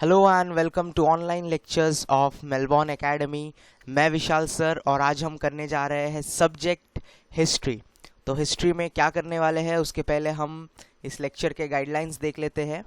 Hello and welcome to online lectures of Melbourne academy. मैं Vishal sir और आज हम करने जा रहे हैं सब्जेक्ट हिस्ट्री। तो हिस्ट्री में क्या करने वाले हैं उसके पहले हम इस लेक्चर के गाइडलाइंस देख लेते हैं।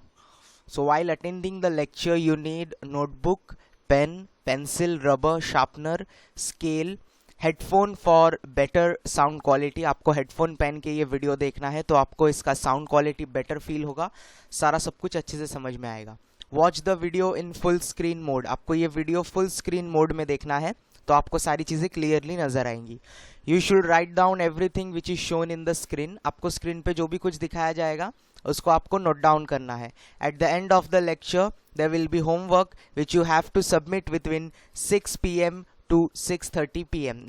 So while attending the lecture you need notebook, pen, pencil, rubber, sharpener, scale, headphone for better sound quality. आपको हेडफोन पहन के ये वीडियो देखना है तो आपको इसका साउंड क्वालिटी बेटर फील होगा, सारा सब कुछ अच्छे से समझ में आएगा। Watch the video in full screen mode. आपको ये वीडियो फुल स्क्रीन मोड में देखना है तो आपको सारी चीज़ें क्लियरली नजर आएंगी। You should write down everything which is shown in the screen. आपको स्क्रीन पे जो भी कुछ दिखाया जाएगा उसको आपको नोट डाउन करना है। At the end of the lecture there will be homework which you have to submit between 6 PM to 6:30 PM।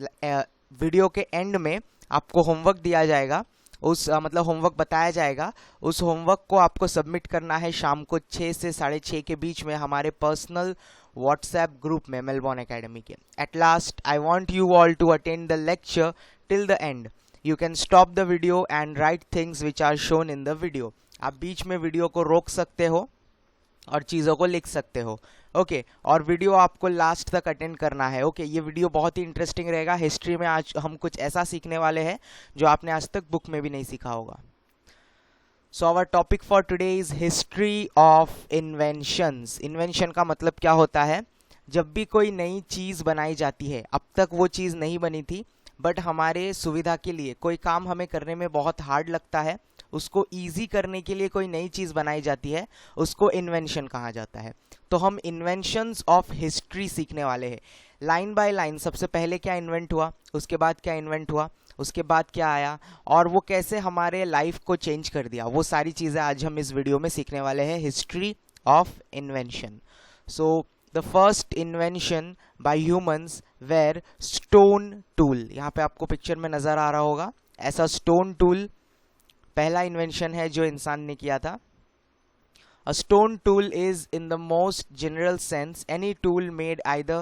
Video के एंड में आपको होमवर्क दिया जाएगा, मतलब होमवर्क बताया जाएगा। उस होमवर्क को आपको सबमिट करना है शाम को 6 से 6:30 के बीच में हमारे पर्सनल व्हाट्सएप ग्रुप में मेलबॉर्न एकेडमी के। At last I want you all to attend the lecture till the end. You can stop the video and write things which are shown in the video. आप बीच में video को रोक सकते हो और चीज़ों को लिख सकते हो। ओके और वीडियो आपको लास्ट तक अटेंड करना है। ओके ये वीडियो बहुत ही इंटरेस्टिंग रहेगा। हिस्ट्री में आज हम कुछ ऐसा सीखने वाले हैं जो आपने आज तक बुक में भी नहीं सीखा होगा। So our topic for today is history of inventions. Invention का मतलब क्या होता है? जब भी कोई नई चीज़ बनाई जाती है, अब तक वो चीज़ नहीं बनी थी बट हमारे सुविधा के लिए कोई काम हमें करने में बहुत हार्ड लगता है, उसको ईजी करने के लिए कोई नई चीज़ बनाई जाती है, उसको इन्वेंशन कहा जाता है। तो हम इन्वेंशंस ऑफ हिस्ट्री सीखने वाले हैं लाइन बाय लाइन। सबसे पहले क्या इन्वेंट हुआ, उसके बाद क्या इन्वेंट हुआ, उसके बाद क्या आया और वो कैसे हमारे लाइफ को चेंज कर दिया, वो सारी चीज़ें आज हम इस वीडियो में सीखने वाले हैं। History of invention. So the first invention by humans were stone tool. यहाँ पे आपको पिक्चर में नज़र आ रहा होगा, ऐसा स्टोन टूल पहला इन्वेंशन है जो इंसान ने किया था। A stone tool is in the most general sense any tool made either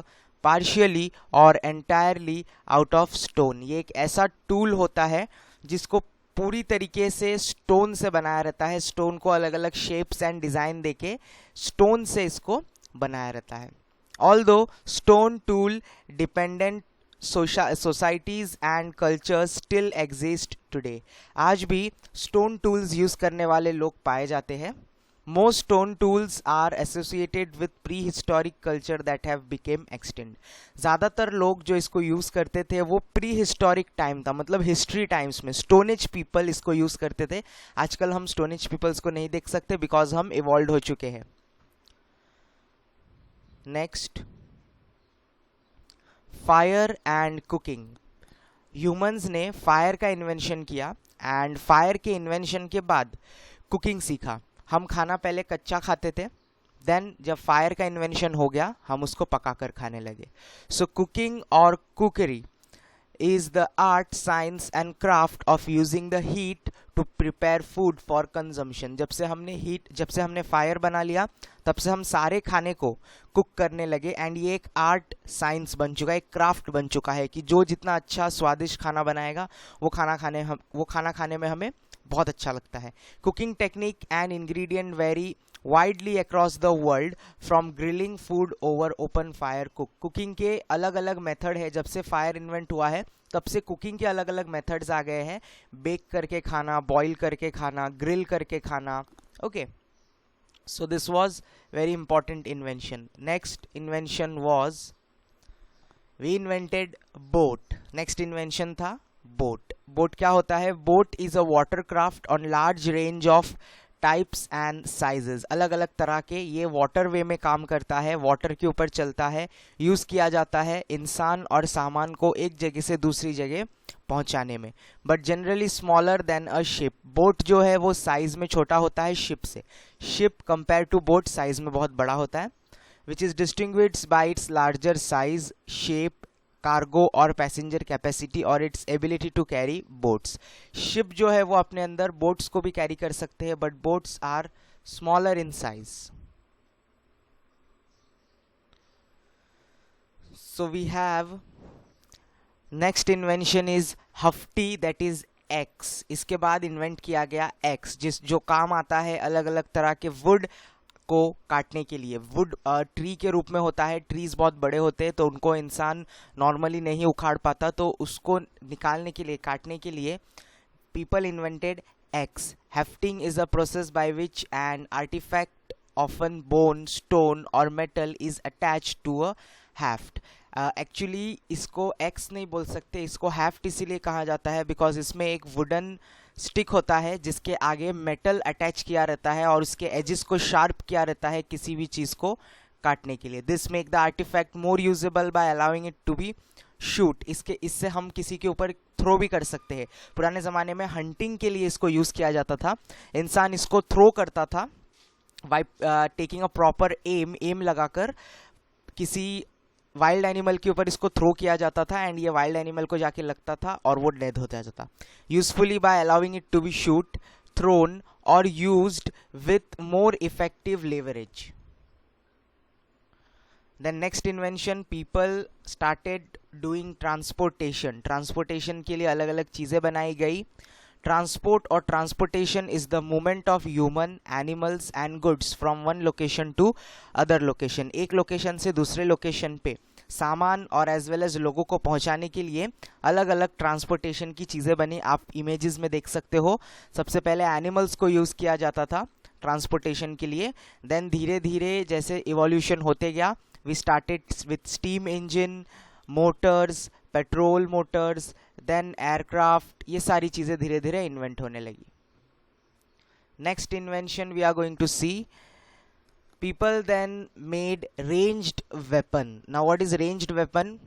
partially or entirely out of stone। ये एक ऐसा टूल होता है जिसको पूरी तरीके से स्टोन से बनाया रहता है। स्टोन को अलग अलग शेप्स एंड डिज़ाइन देके स्टोन से इसको बनाया रहता है। Although stone tool dependent societies and cultures still exist today। आज भी स्टोन टूल्स यूज़ करने वाले लोग पाए जाते हैं। Most stone tools are associated with prehistoric culture that have become extinct। ज़्यादातर लोग जो इसको यूज़ करते थे वो प्री हिस्टोरिक टाइम था, मतलब हिस्ट्री टाइम्स में स्टोनेज पीपल इसको यूज़ करते थे। आजकल हम स्टोनेज पीपल्स को नहीं देख सकते बिकॉज हम इवॉल्व हो चुके हैं। Next, fire and cooking. Humans ने फायर का इन्वेंशन किया एंड फायर के इन्वेंशन के बाद कुकिंग सीखा। हम खाना पहले कच्चा खाते थे, देन जब फायर का इन्वेंशन हो गया हम उसको पकाकर खाने लगे। सो कुकिंग और कुकरी is the art, science and craft of using the heat to prepare food for consumption। जब से हमने फायर बना लिया तब से हम सारे खाने को कुक करने लगे एंड ये एक आर्ट साइंस बन चुका है, एक क्राफ्ट बन चुका है कि जो जितना अच्छा स्वादिष्ट खाना बनाएगा वो खाना खाने में हमें बहुत अच्छा लगता है। Cooking technique and ingredient very widely across the world from grilling food over open fire cook. Cooking के अलग अलग मेथड है। जब से फायर इन्वेंट हुआ है तब से कुकिंग के अलग अलग मेथड्स आ गए हैं। बेक करके खाना, बॉईल करके खाना, ग्रिल करके खाना। Okay so this was very important invention. Next invention was we invented boat. Next invention था बोट। बोट क्या होता है? Boat is a water craft on large range of types and sizes. अलग अलग तरह के ये वाटर वे में काम करता है, वाटर के ऊपर चलता है, यूज़ किया जाता है इंसान और सामान को एक जगह से दूसरी जगह पहुंचाने में, but generally smaller than a ship. Boat जो है वो साइज में छोटा होता है शिप से। Ship compare to boat size में बहुत बड़ा होता है, which is distinguished by its larger size, shape, cargo और पैसेंजर कैपेसिटी और its ability to carry boats. Ship जो है वो अपने अंदर बोट्स को भी कैरी कर सकते हैं but boats are smaller in size. So we have next invention is hafted, that is axe. इसके बाद इन्वेंट किया गया एक्स, जो काम आता है अलग अलग तरह के वुड को काटने के लिए। वुड ट्री के रूप में होता है, ट्रीज बहुत बड़े होते हैं तो उनको इंसान नॉर्मली नहीं उखाड़ पाता, तो उसको निकालने के लिए, काटने के लिए people invented axe. Hefting is a process by which an artifact, often bone, stone or metal, is attached to a haft. Actually इसको एक्स नहीं बोल सकते, इसको हैफ्ट इसीलिए कहा जाता है बिकॉज इसमें एक वुडन स्टिक होता है जिसके आगे मेटल अटैच किया रहता है और उसके एजेस को शार्प किया रहता है किसी भी चीज़ को काटने के लिए। This make the artifact more usable by allowing it to be shoot. इससे हम किसी के ऊपर थ्रो भी कर सकते हैं। पुराने ज़माने में हंटिंग के लिए इसको यूज़ किया जाता था। इंसान इसको थ्रो करता था by taking a proper aim लगाकर किसी वाइल्ड एनिमल के ऊपर इसको थ्रो किया जाता था एंड ये वाइल्ड एनिमल को जाके लगता था और वो डेथ हो जाता था। Usefully by allowing it to be shoot, thrown और used with more effective leverage. Then next invention, people started doing transportation. Transportation के लिए अलग अलग चीज़ें बनाई गई। Transport और transportation is the movement of human, animals and goods from one location to other location. एक लोकेशन से दूसरे लोकेशन पे सामान और एज वेल एज लोगों को पहुंचाने के लिए अलग अलग ट्रांसपोर्टेशन की चीज़ें बनी। आप इमेजेस में देख सकते हो। सबसे पहले एनिमल्स को यूज़ किया जाता था ट्रांसपोर्टेशन के लिए। देन धीरे धीरे जैसे इवोल्यूशन होते गया, we started with steam engine, motors, petrol motors, then aircraft। ये सारी चीज़ें धीरे धीरे इन्वेंट होने लगी। Next invention we are going to see, people then made ranged weapon. Now what is ranged weapon?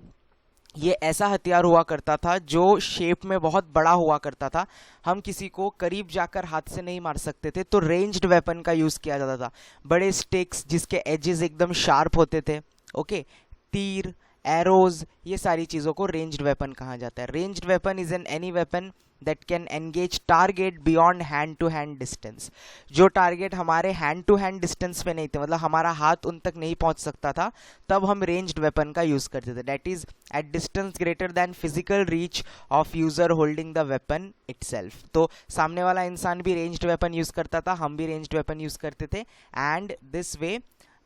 ये ऐसा हथियार हुआ करता था जो शेप में बहुत बड़ा हुआ करता था। हम किसी को करीब जाकर हाथ से नहीं मार सकते थे, तो रेंज्ड वेपन का यूज़ किया जाता था। बड़े स्टिक्स जिसके एजेस एकदम शार्प होते थे, ओके, तीर, एरोज, ये सारी चीज़ों को रेंज्ड वेपन कहा जाता है। Ranged weapon is an any weapon that can engage target beyond hand to hand distance. जो टारगेट हमारे हैंड टू हैंड डिस्टेंस पे नहीं थे, मतलब हमारा हाथ उन तक नहीं पहुंच सकता था, तब हम रेंज्ड वेपन का यूज़ करते थे। That is at distance greater than physical reach of user holding the weapon itself. तो सामने वाला इंसान भी रेंज्ड वेपन यूज़ करता था, हम भी रेंज्ड वेपन यूज़ करते थे, and this way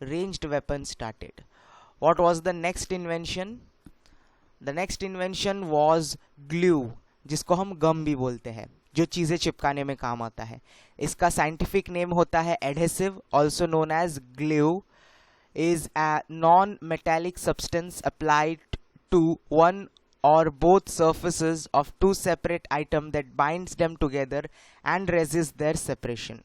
ranged weapon started. What was the next invention? The next invention was glue, जिसको हम गम भी बोलते हैं, जो चीज़ें चिपकाने में काम आता है। इसका साइंटिफिक नेम होता है adhesive, also known as glue, is a non-metallic substance applied to one or both surfaces of two separate items that binds them together and resists their separation.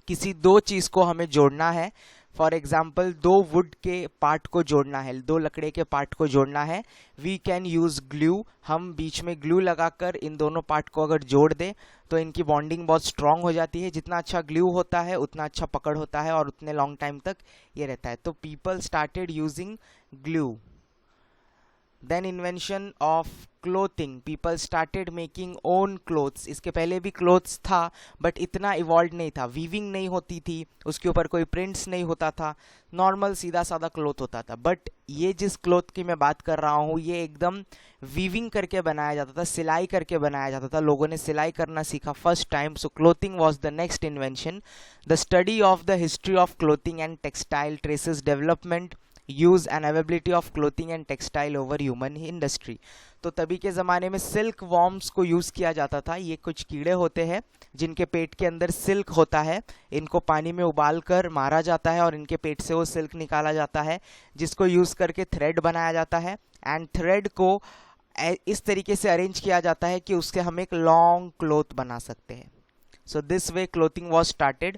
किसी दो चीज़ को हमें जोड़ना है, फॉर एग्जाम्पल दो would के पार्ट को जोड़ना है, दो लकड़े के पार्ट को जोड़ना है, वी कैन यूज़ ग्लू। हम बीच में ग्लू लगाकर इन दोनों पार्ट को अगर जोड़ दें तो इनकी बॉन्डिंग बहुत स्ट्रांग हो जाती है। जितना अच्छा ग्लू होता है उतना अच्छा पकड़ होता है और उतने लॉन्ग टाइम तक ये रहता है। तो people started using glue. Then invention of clothing, people started making own clothes. इसके पहले भी क्लोथ्स था बट इतना इवॉल्व नहीं था, वीविंग नहीं होती थी, उसके ऊपर कोई प्रिंट्स नहीं होता था, नॉर्मल सीधा साधा क्लोथ होता था। बट ये जिस क्लोथ की मैं बात कर रहा हूँ ये एकदम वीविंग करके बनाया जाता था, सिलाई करके बनाया जाता था। लोगों ने सिलाई करना सीखा first time. So clothing was the next invention. The study of the history of clothing and textile traces development, use and availability of clothing and textile over human industry. तो तभी के ज़माने में सिल्क वॉर्म्स को use किया जाता था। ये कुछ कीड़े होते हैं जिनके पेट के अंदर सिल्क होता है, इनको पानी में उबाल कर मारा जाता है और इनके पेट से वो सिल्क निकाला जाता है, जिसको यूज़ करके थ्रेड बनाया जाता है। एंड थ्रेड को इस तरीके से अरेंज किया जाता है कि उससे हम एक लॉन्ग क्लोथ बना सकते हैं। So this way clothing was started.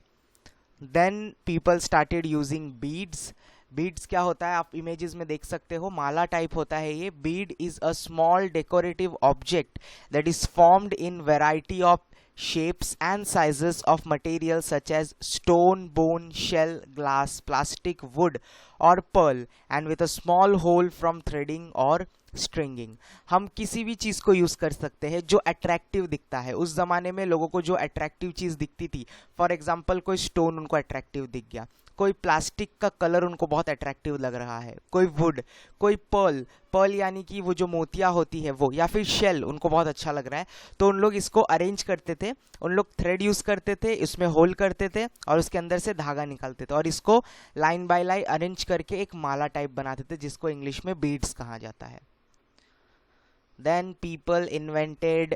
Then people started using beads. Beads क्या होता है, आप इमेजेस में देख सकते हो, माला टाइप होता है ये। Beed is a small decorative object that is formed in variety of shapes and sizes of materials such as stone, bone, shell, glass, plastic, wood or pearl, and with a small hole from threading or stringing. हम किसी भी चीज़ को use कर सकते हैं जो attractive दिखता है। उस ज़माने में लोगों को जो अट्रैक्टिव चीज़ दिखती थी, फॉर एग्जांपल कोई स्टोन उनको अट्रैक्टिव दिख गया, कोई प्लास्टिक का कलर उनको बहुत अट्रैक्टिव लग रहा है, कोई वुड, कोई पर्ल, पर्ल यानी कि वो जो मोतिया होती है वो, या फिर शेल उनको बहुत अच्छा लग रहा है, तो उन लोग इसको अरेंज करते थे, उन लोग थ्रेड यूज़ करते थे, इसमें होल करते थे और उसके अंदर से धागा निकालते थे और इसको लाइन बाय लाइन अरेंज करके एक माला टाइप बनाते थे जिसको इंग्लिश में बीड्स कहा जाता है। देन पीपल इन्वेंटेड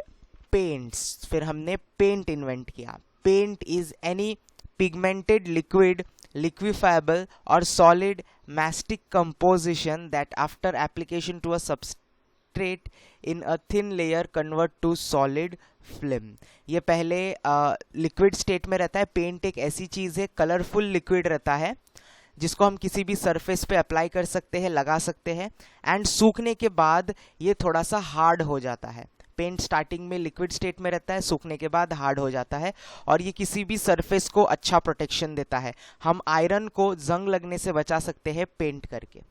पेंट्स, फिर हमने पेंट इन्वेंट किया। Paint is any pigmented liquid, liquefiable or solid mastic composition that after application to a substrate in a thin layer convert to solid film। ये पहले liquid state में रहता है। Paint एक ऐसी चीज़ है, कलरफुल लिक्विड रहता है जिसको हम किसी भी सरफेस पे अप्लाई कर सकते हैं, लगा सकते हैं, एंड सूखने के बाद ये थोड़ा सा हार्ड हो जाता है। पेंट स्टार्टिंग में लिक्विड स्टेट में रहता है, सूखने के बाद हार्ड हो जाता है और ये किसी भी सरफेस को अच्छा प्रोटेक्शन देता है। हम आयरन को जंग लगने से बचा सकते हैं पेंट करके।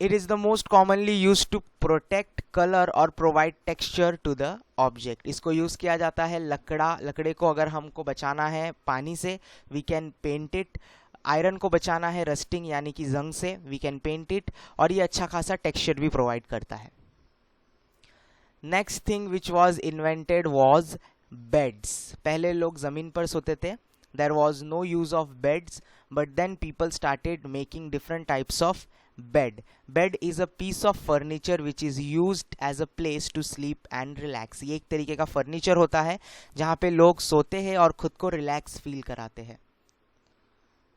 It is the most commonly use to protect colour और provide texture to the object. इसको यूज़ किया जाता है लकड़े को अगर हमको बचाना है पानी से, we can paint it. Iron को बचाना है रस्टिंग यानी कि जंग से, वी कैन पेंट इट, और ये अच्छा खासा टेक्सचर भी प्रोवाइड करता है। Next thing which was invented was beds. पहले लोग ज़मीन पर सोते थे, there was no use of beds, but then people started making different types of bed. Bed is a piece of furniture which is used as a place to sleep and relax. ये एक तरीके का furniture होता है जहाँ पे लोग सोते हैं और खुद को रिलैक्स फील कराते हैं।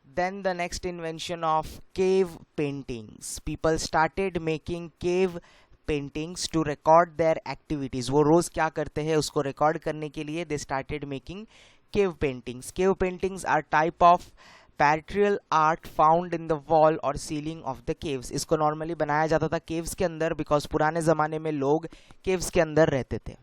Then the next invention of cave paintings. People started making cave paintings to record their activities. वो रोज क्या करते हैं उसको रिकॉर्ड करने के लिए they started making cave paintings. Cave paintings are type of patrial art found in the wall or ceiling of the caves. इसको normally बनाया जाता था caves के अंदर बिकॉज पुराने ज़माने में लोग caves के अंदर रहते थे।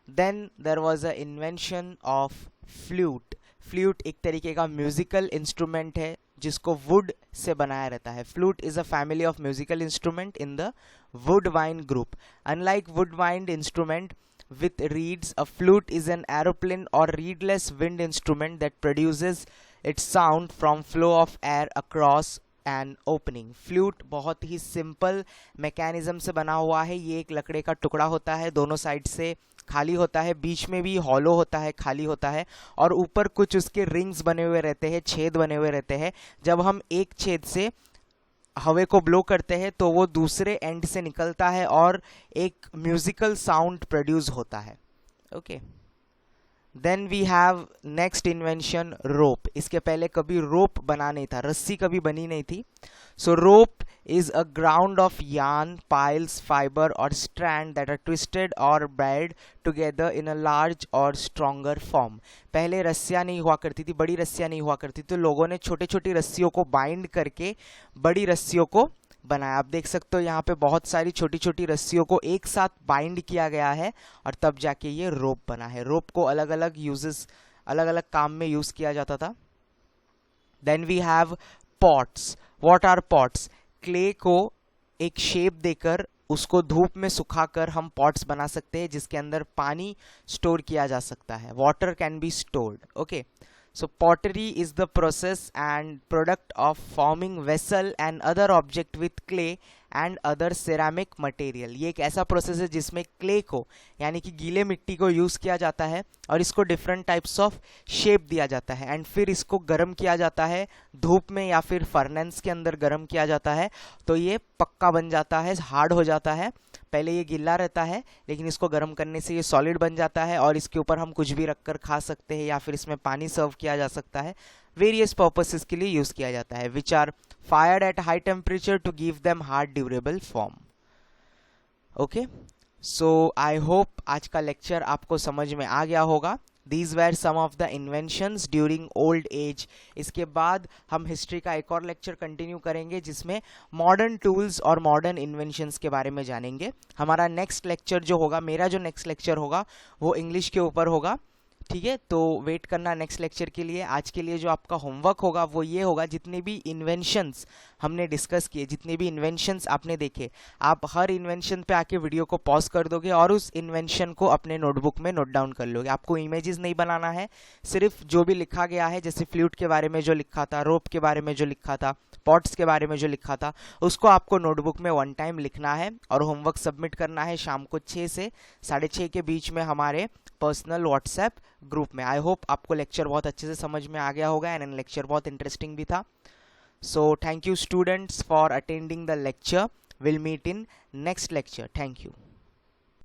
Then there was a invention of flute. Flute एक तरीके का म्यूजिकल इंस्ट्रूमेंट है जिसको वुड से बनाया रहता है। Flute is a family of musical instrument in the wood wine group. Unlike would wind instrument with reeds, a flute is an aeroplane or reedless wind instrument that produces its sound from flow of air across an opening. Flute बहुत ही simple mechanism से बना हुआ है। ये एक लकड़े का टुकड़ा होता है, दोनों साइड से खाली होता है, बीच में भी हॉलो होता है, खाली होता है, और ऊपर कुछ उसके रिंग्स बने हुए रहते हैं, छेद बने हुए रहते हैं। जब हम एक छेद से हवा को ब्लो करते हैं तो वो दूसरे एंड से निकलता है और एक म्यूजिकल साउंड प्रोड्यूस होता है। Okay, then we have next invention rope. इसके पहले कभी रोप बना नहीं था, रस्सी कभी बनी नहीं थी। सो रोप is a ground of yarn, piles, fiber or strand that are twisted or braided together in a large or stronger form. पहले रस्सियाँ नहीं हुआ करती थी, बड़ी रस्सियाँ नहीं हुआ करती, तो लोगों ने छोटे छोटी रस्सियों को बाइंड करके बड़ी रस्सियों को बनाया। आप देख सकते हो यहाँ पे बहुत सारी छोटी छोटी रस्सियों को एक साथ बाइंड किया गया है और तब जाके ये रोप बना है। रोप को अलग अलग यूजेस, अलग अलग काम में यूज किया जाता था। Then we have pots. What are pots? Clay को एक शेप देकर उसको धूप में सुखाकर हम पॉट्स बना सकते हैं जिसके अंदर पानी स्टोर किया जा सकता है। Water can be stored. Okay, so pottery is the process and product of forming vessel and other object with clay and other ceramic material. ये एक ऐसा प्रोसेस है जिसमें क्ले को यानी कि गीले मिट्टी को यूज़ किया जाता है और इसको डिफरेंट टाइप्स ऑफ शेप दिया जाता है एंड फिर इसको गर्म किया जाता है धूप में या फिर फर्नेंस के अंदर गर्म किया जाता है तो ये पक्का बन जाता है, हार्ड हो जाता है। पहले ये गीला रहता है लेकिन इसको गर्म करने से ये सॉलिड बन जाता है और इसके ऊपर हम कुछ भी रखकर खा सकते हैं या फिर इसमें पानी सर्व किया जा सकता है। वेरियस पर्पसेस के लिए यूज किया जाता है, which are fired at high temperature to give them hard durable form. Okay, so I hope आज का लेक्चर आपको समझ में आ गया होगा। These were some of the inventions during old age. इसके बाद हम हिस्ट्री का एक और लेक्चर कंटिन्यू करेंगे जिसमें मॉडर्न टूल्स और मॉडर्न इन्वेंशंस के बारे में जानेंगे। हमारा नेक्स्ट लेक्चर जो होगा, मेरा जो नेक्स्ट लेक्चर होगा वो इंग्लिश के ऊपर होगा। ठीक है, तो वेट करना नेक्स्ट लेक्चर के लिए। आज के लिए जो आपका होमवर्क होगा वो ये होगा, जितने भी इन्वेंशंस हमने डिस्कस किए, जितने भी इन्वेंशंस आपने देखे, आप हर इन्वेंशन पे आके वीडियो को पॉज कर दोगे और उस इन्वेंशन को अपने नोटबुक में नोट डाउन कर लोगे। आपको इमेजेस नहीं बनाना है, सिर्फ जो भी लिखा गया है, जैसे फ्लूट के बारे में जो लिखा था, रोप के बारे में जो लिखा था, पॉट्स के बारे में जो लिखा था, उसको आपको नोटबुक में वन टाइम लिखना है और होमवर्क सबमिट करना है शाम को 6 से 6:30 के बीच में हमारे पर्सनल व्हाट्सएप ग्रुप में। आई होप आपको लेक्चर बहुत अच्छे से समझ में आ गया होगा एंड लेक्चर बहुत इंटरेस्टिंग भी था। So thank you students for attending the lecture. Will meet in next lecture. Thank you.